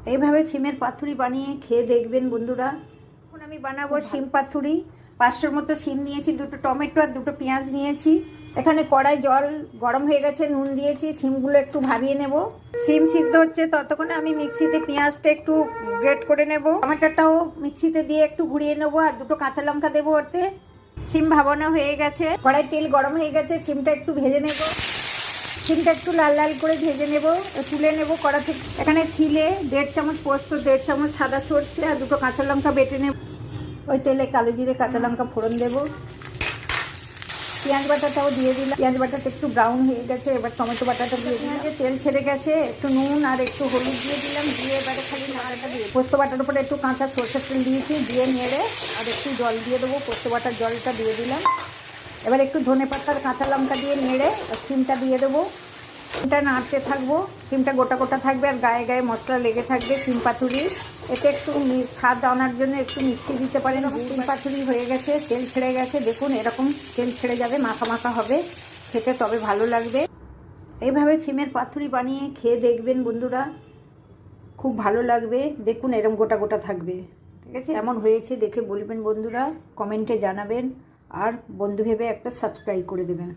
এইভাবে সিমের পাতুরি বানিয়ে খেয়ে দেখবেন বন্ধুরা। এখন আমি বানাবো সিম পাতুরি। 500 মতো সিম নিয়েছি, 2টো টমেটো আর 2টো পেঁয়াজ নিয়েছি। এখানে কড়াই জল গরম হয়ে গেছে, নুন দিয়েছি, সিমগুলো একটু ভাবিয়ে নেব। সিম সিদ্ধ হচ্ছে ততক্ষণে আমি মিক্সিতে পেঁয়াজটা একটু গ্রেট করে নেব, টমেটোটাও মিক্সিতে দিয়ে একটু ঘুরিয়ে নেবো, আর 2টো কাঁচা লঙ্কা দেবো ওতে। সিম ভাবানো হয়ে গেছে, কড়াই তেল গরম হয়ে গেছে, সিমটা একটু ভেজে নেব। সিমটা একটু লাল লাল করে ভেজে নেব, তুলে নেব কড়া থেকে। এখানে ছিলে 1.5 চামচ পোস্ত, 1.5 চামচ সাদা সর্ষে আর 2টো কাঁচা লঙ্কা বেটে নেব। ওই তেলে কালো জিরে কাঁচা লঙ্কা ফোড়ন দেব। পেঁয়াজ বাটাটাও দিয়ে দিলাম, পেঁয়াজ বাটাটা একটু ব্রাউন হয়ে গেছে, এবার টমেটো বাটাটা দিয়ে দিলাম। তেল ছেড়ে গেছে, একটু নুন আর একটু হলুদ দিয়ে দিলাম, দিয়ে এবারে খালি নাড়াটা দিয়ে পোস্ত বাটার উপরে একটু কাঁচা সর্ষের তেল দিয়েছি, দিয়ে নেড়ে আর একটু জল দিয়ে দেবো। পোস্ত বাটার জলটা দিয়ে দিলাম। এবার একটু ধনে পাতার কাঁচা লঙ্কা দিয়ে নেড়ে সিমটা দিয়ে দেবো। সিমটা নাড়তে থাকবো, সিমটা গোটা গোটা থাকবে আর গায়ে গায়ে মশলা লেগে থাকবে সিম পাতুরি। এতে একটু স্বাদ আনার জন্য একটু মিষ্টি দিতে পারেন। সিম পাতুরি হয়ে গেছে, তেল ছেড়ে গেছে, দেখুন এরকম তেল ছেড়ে যাবে, মাখা মাখা হবে, খেতে তবে ভালো লাগবে। এইভাবে সিমের পাতুরি বানিয়ে খেয়ে দেখবেন বন্ধুরা, খুব ভালো লাগবে। দেখুন এরকম গোটা গোটা থাকবে, ঠিক আছে? এমন হয়েছে দেখে বলবেন বন্ধুরা, কমেন্টে জানাবেন, আর বন্ধু ভেবে একটা সাবস্ক্রাইব করে দেবেন।